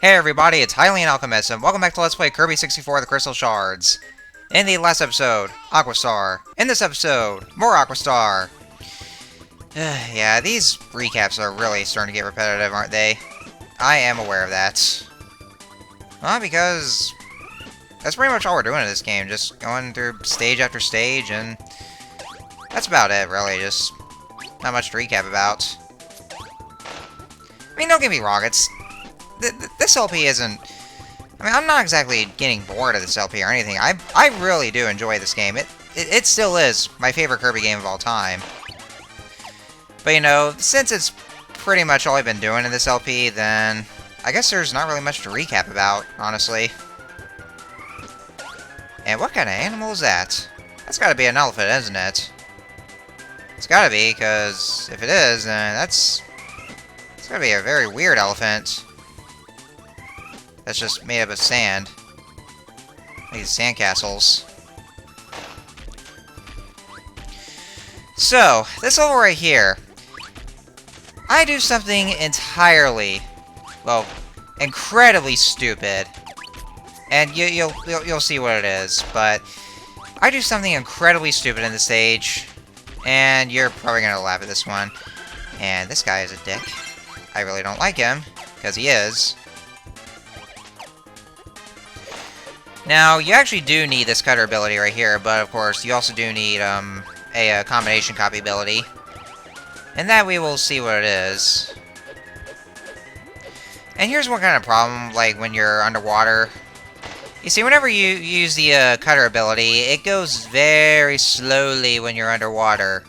Hey everybody, it's Hylian Alchemist, and welcome back to Let's Play Kirby 64 The Crystal Shards. In the last episode, Aqua Star. In this episode, more Aqua Star. Yeah, these recaps are really starting to get repetitive, aren't they? I am aware of that. Well, because that's pretty much all we're doing in this game, just going through stage after stage, and that's about it, really, just not much to recap about. I mean, don't get me wrong, this LP isn't... I mean, I'm not exactly getting bored of this LP or anything. I really do enjoy this game. It still is my favorite Kirby game of all time. But, you know, since it's pretty much all I've been doing in this LP, then I guess there's not really much to recap about, honestly. And what kind of animal is that? That's gotta be an elephant, isn't it? It's gotta be, because if it is, then it's gotta be a very weird elephant. That's just made up of sand. These sandcastles. So, this level right here. I do something entirely, well, incredibly stupid. And you'll see what it is, but I do something incredibly stupid in this stage. And you're probably gonna laugh at this one. And this guy is a dick. I really don't like him, because he is. Now, you actually do need this cutter ability right here, but of course, you also do need a combination copy ability. And that we will see what it is. And here's one kind of problem, like when you're underwater. You see, whenever you use the cutter ability, it goes very slowly when you're underwater.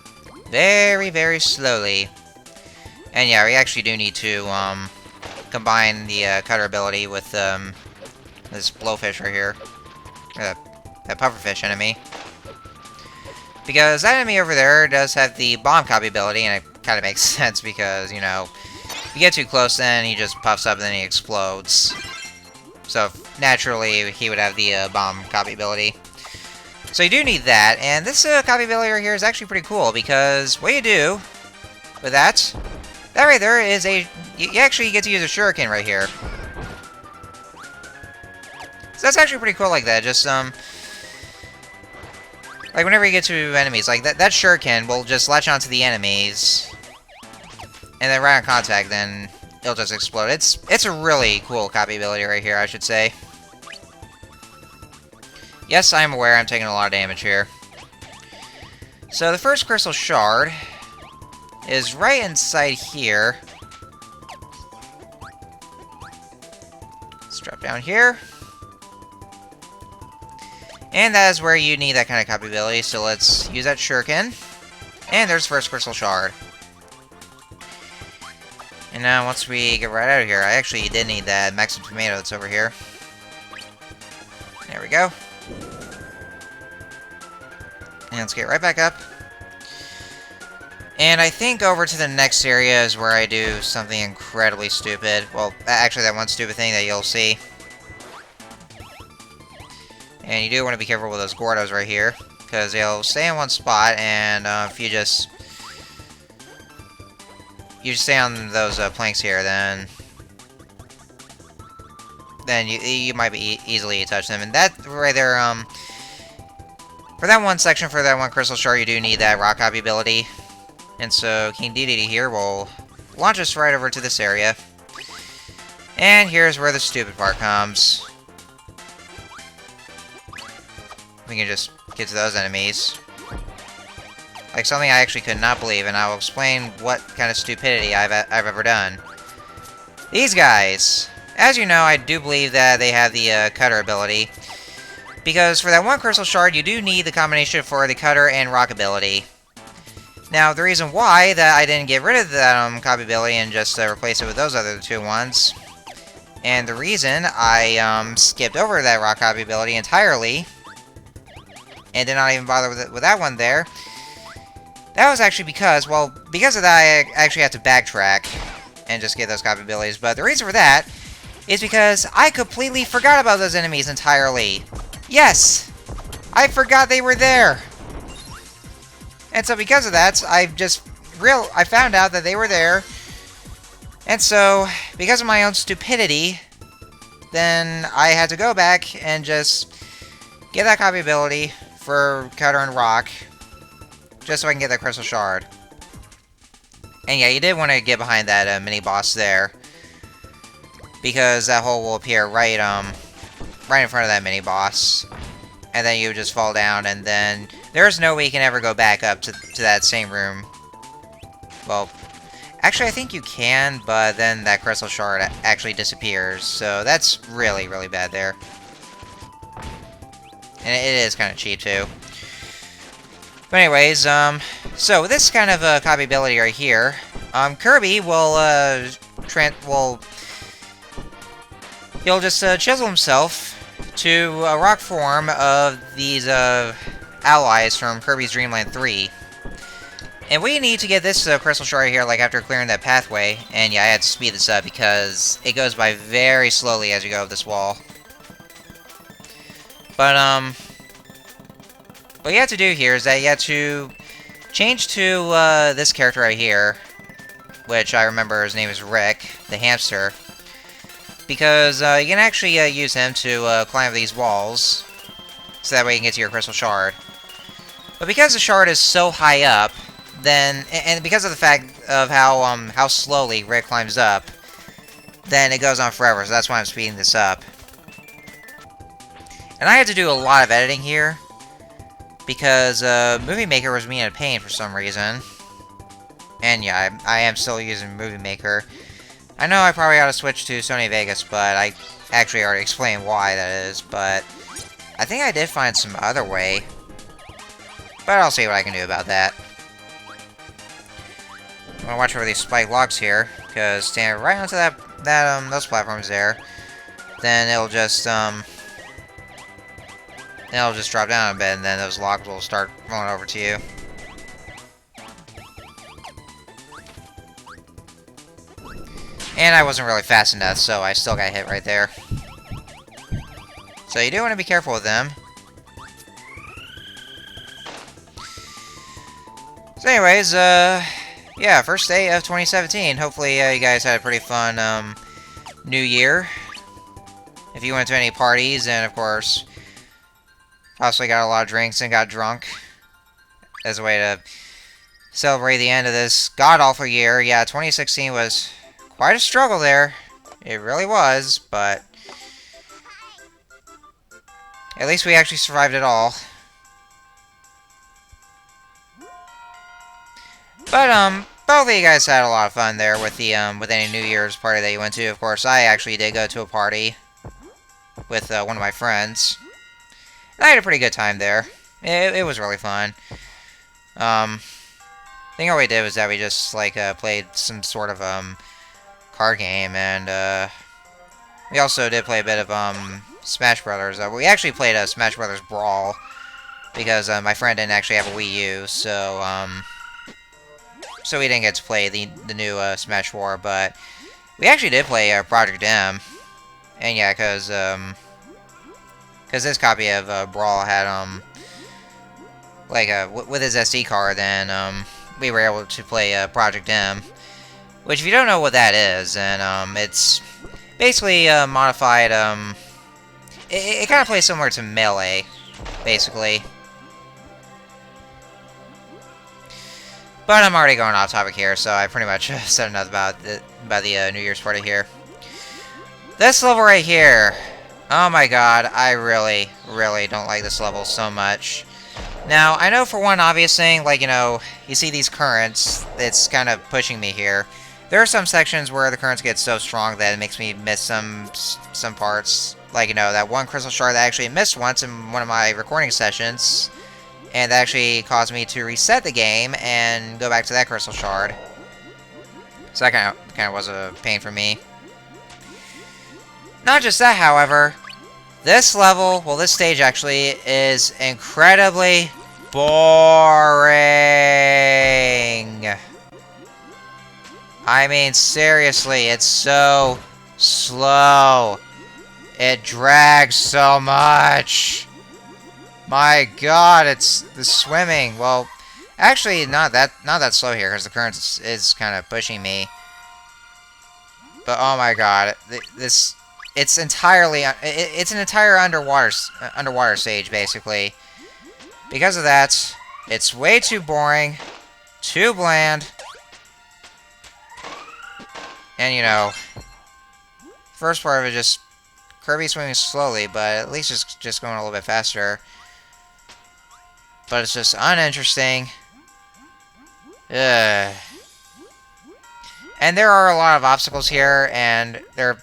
Very, very slowly. And yeah, we actually do need to combine the cutter ability with this blowfish right here. That pufferfish enemy. Because that enemy over there does have the bomb copy ability, and it kind of makes sense because, you know, if you get too close, then he just puffs up and then he explodes. So, naturally, he would have the bomb copy ability. So you do need that, and this copy ability right here is actually pretty cool, because what you do with that right there is you actually get to use a shuriken right here. So that's actually pretty cool like that, just, like, whenever you get to enemies, like, that shuriken will just latch onto the enemies, and then right on contact, then it'll just explode. It's a really cool copy ability right here, I should say. Yes, I'm aware I'm taking a lot of damage here. So the first crystal shard is right inside here. Let's drop down here. And that is where you need that kind of copy ability, so let's use that shuriken. And there's the first crystal shard. And now once we get right out of here, I actually did need that Mexican tomato that's over here. There we go. And let's get right back up. And I think over to the next area is where I do something incredibly stupid. Well, actually that one stupid thing that you'll see. And you do want to be careful with those Gordos right here, because they'll stay in one spot, and if you just stay on those planks here, then you might be easily touch them. And that right there, for that one section, for that one crystal shard, you do need that rock copy ability. And so King Dedede here will launch us right over to this area. And here's where the stupid part comes. We can just get to those enemies. Like something I actually could not believe, and I will explain what kind of stupidity I've ever done. These guys. As you know, I do believe that they have the cutter ability. Because for that one crystal shard, you do need the combination for the cutter and rock ability. Now, the reason why that I didn't get rid of that copy ability and just replace it with those other two ones, and the reason I skipped over that rock copy ability entirely, and did not even bother with that one there, that was actually because, well, because of that, I actually have to backtrack and just get those copy abilities. But the reason for that is because I completely forgot about those enemies entirely. Yes! I forgot they were there! And so because of that, I found out that they were there. And so, because of my own stupidity, then I had to go back and just get that copy ability for Cutter and Rock, just so I can get that Crystal Shard. And yeah, you did want to get behind that mini-boss there, because that hole will appear right in front of that mini-boss, and then you just fall down, and then there's no way you can ever go back up to that same room. Well, actually, I think you can, but then that Crystal Shard actually disappears, so that's really, really bad there. And it is kind of cheap, too. But anyways, so with this kind of copy ability right here, Kirby will, he'll just chisel himself to a rock form of these allies from Kirby's Dream Land 3. And we need to get this Crystal Shard right here, like, after clearing that pathway. And yeah, I had to speed this up because it goes by very slowly as you go up this wall. But what you have to do here is that you have to change to this character right here, which I remember his name is Rick, the hamster. Because you can actually use him to climb these walls, so that way you can get to your Crystal Shard. But because the shard is so high up, then, and because of the fact of how slowly Rick climbs up, then it goes on forever, so that's why I'm speeding this up. And I had to do a lot of editing here, because Movie Maker was being a pain for some reason. And yeah, I am still using Movie Maker. I know I probably ought to switch to Sony Vegas, but I actually already explained why that is, but I think I did find some other way. But I'll see what I can do about that. I'm gonna watch over these spike logs here, because standing right onto those platforms there, then it'll just drop down a bit, and then those logs will start rolling over to you. And I wasn't really fast enough, so I still got hit right there. So you do want to be careful with them. So anyways, yeah, first day of 2017. Hopefully you guys had a pretty fun New Year. If you went to any parties, and of course, possibly got a lot of drinks and got drunk as a way to celebrate the end of this god-awful year. Yeah, 2016 was quite a struggle there. It really was, but at least we actually survived it all. But both of you guys had a lot of fun there with the with any New Year's party that you went to. Of course, I actually did go to a party with one of my friends. And I had a pretty good time there. It was really fun. The thing all we did was that we just like played some sort of card game, and we also did play a bit of Smash Brothers. We actually played a Smash Brothers Brawl because my friend didn't actually have a Wii U, so we didn't get to play the new Smash 4, but we actually did play Project M. And yeah, because this copy of Brawl had with his SD card, then we were able to play Project M. Which, if you don't know what that is, then it's basically modified. It kind of plays similar to Melee, basically. But I'm already going off topic here, so I pretty much said enough about the New Year's party here. This level right here. Oh my god, I really, really don't like this level so much. Now, I know for one obvious thing, like, you know, you see these currents, it's kind of pushing me here. There are some sections where the currents get so strong that it makes me miss some parts. Like, you know, that one crystal shard that I actually missed once in one of my recording sessions. And that actually caused me to reset the game and go back to that crystal shard. So that kind of was a pain for me. Not just that, however, this level, well, this stage actually, is incredibly boring. I mean, seriously, it's so slow. It drags so much. My god, it's the swimming. Well, actually, not that slow here, because the current is kind of pushing me. But oh my god, it's it's entirely it's an entire underwater stage basically. Because of that, it's way too boring, too bland, and you know, first part of it just Kirby swimming slowly, but at least it's just going a little bit faster. But it's just uninteresting. Ugh. And there are a lot of obstacles here, and oh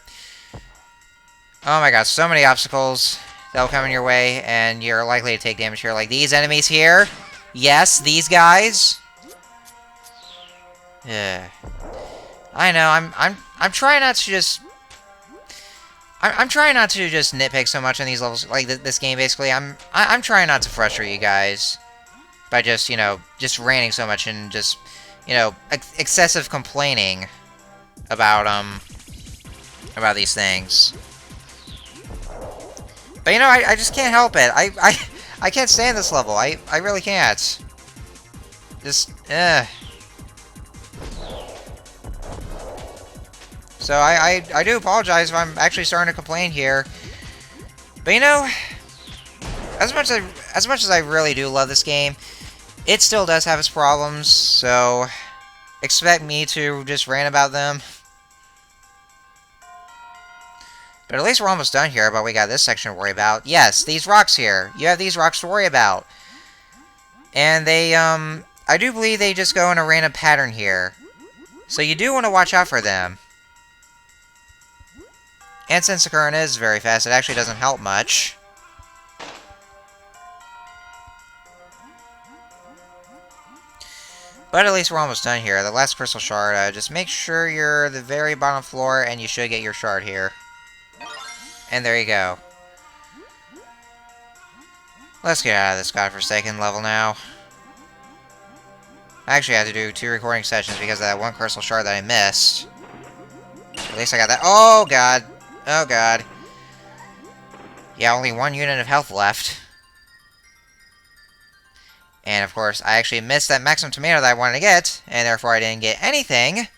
my god, so many obstacles that'll come in your way, and you're likely to take damage here. Like these enemies here. Yes, these guys. Yeah. I know, I'm trying not to just... I'm trying not to just nitpick so much on these levels, like this game, basically. I'm trying not to frustrate you guys by just, you know, just ranting so much and just, you know, excessive complaining about these things. But, you know, I just can't help it. I can't stand this level. I really can't. Just, So I do apologize if I'm actually starting to complain here. But you know, as much as I really do love this game, it still does have its problems, so expect me to just rant about them. But at least we're almost done here, but we got this section to worry about. Yes, these rocks here. You have these rocks to worry about. And they, I do believe they just go in a random pattern here. So you do want to watch out for them. And since the current is very fast, it actually doesn't help much. But at least we're almost done here. The last crystal shard, just make sure you're the very bottom floor, and you should get your shard here. And there you go. Let's get out of this godforsaken level now. I actually had to do 2 recording sessions because of that one crystal shard that I missed. At least I got that. Oh, God. Oh, God. Yeah, only 1 unit of health left. And, of course, I actually missed that maximum tomato that I wanted to get, and therefore I didn't get anything,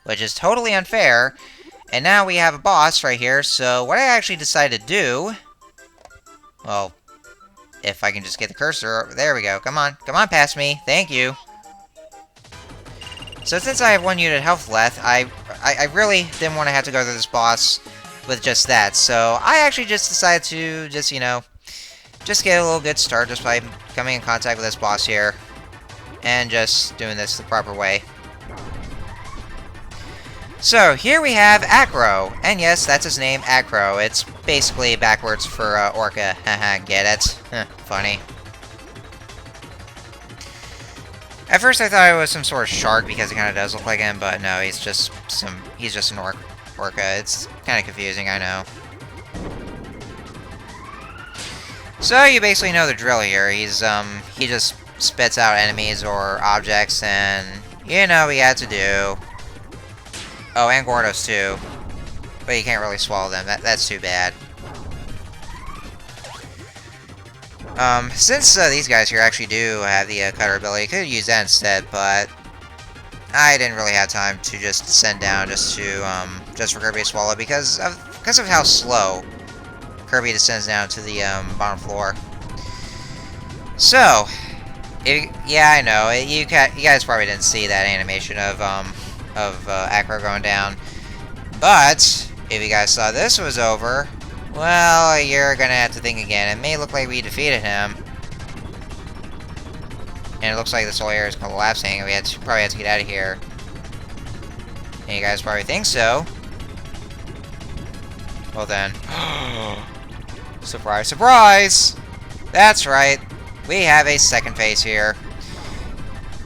which is totally unfair. And now we have a boss right here, so what I actually decided to do... Well, if I can just get the cursor... There we go. Come on. Come on past me. Thank you. So since I have 1 unit of health left, I really didn't want to have to go through this boss with just that. So I actually just decided to just, you know, just get a little good start just by coming in contact with this boss here. And just doing this the proper way. So here we have Acro. And yes, that's his name, Acro. It's basically backwards for Orca. Haha, get it? Funny. At first I thought it was some sort of shark because he kind of does look like him, but no, he's just an orca. It's kind of confusing, I know. So you basically know the drill here. He just spits out enemies or objects, and you know what you had to do. Oh, and Gordos too, but you can't really swallow them. That's too bad. Since these guys here actually do have the cutter ability, I could use that instead, but I didn't really have time to just send down just for Kirby to swallow because of how slow Kirby descends down to the bottom floor. So, yeah, I know you guys probably didn't see that animation of Acro going down, but if you guys saw this was over. Well, you're gonna have to think again. It may look like we defeated him. And it looks like this whole area is collapsing, and we probably have to get out of here. And you guys probably think so. Well then. Surprise, surprise! That's right. We have a second phase here.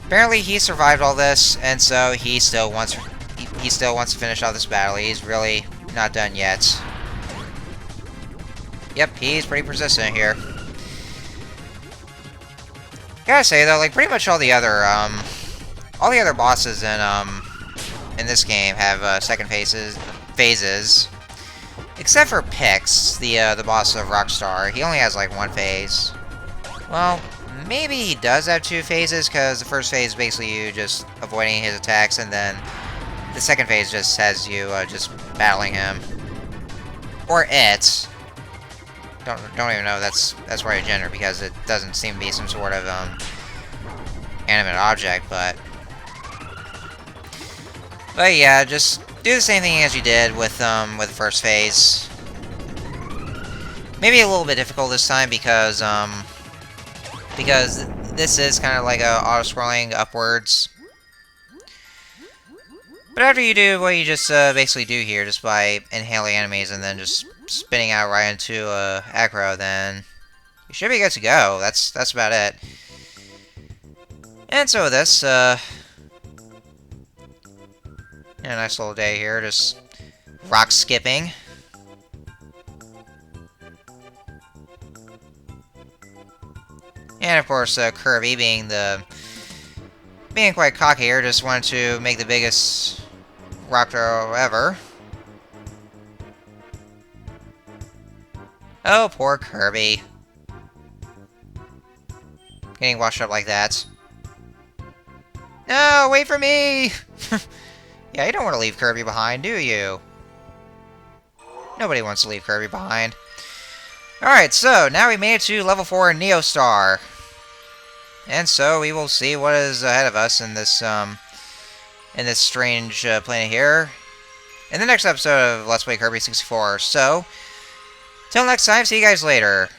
Apparently he survived all this, and so he still wants to finish off this battle. He's really not done yet. Yep, he's pretty persistent here. Gotta say though, like pretty much all the other bosses in this game have second phases, except for Pix, the boss of Rockstar. He only has like 1 phase. Well, maybe he does have 2 phases, because the first phase is basically you just avoiding his attacks, and then the second phase just has you just battling him. Or it. Don't even know that's right gender, because it doesn't seem to be some sort of, animate object, but... But yeah, just do the same thing as you did with the first phase. Maybe a little bit difficult this time, because this is kind of like a auto-scrolling upwards. But after you do what you just basically do here, just by inhaling enemies and then just spinning out right into aggro, then you should be good to go. That's about it. And so with this, yeah, nice little day here, just rock skipping. And of course, Kirby being quite cocky here, just wanted to make the biggest rock throw ever. Oh, poor Kirby. Getting washed up like that. No, wait for me! Yeah, you don't want to leave Kirby behind, do you? Nobody wants to leave Kirby behind. Alright, so now we made it to level 4 Neo Star. And so we will see what is ahead of us in this strange planet here in the next episode of Let's Play Kirby 64. So, till next time, see you guys later.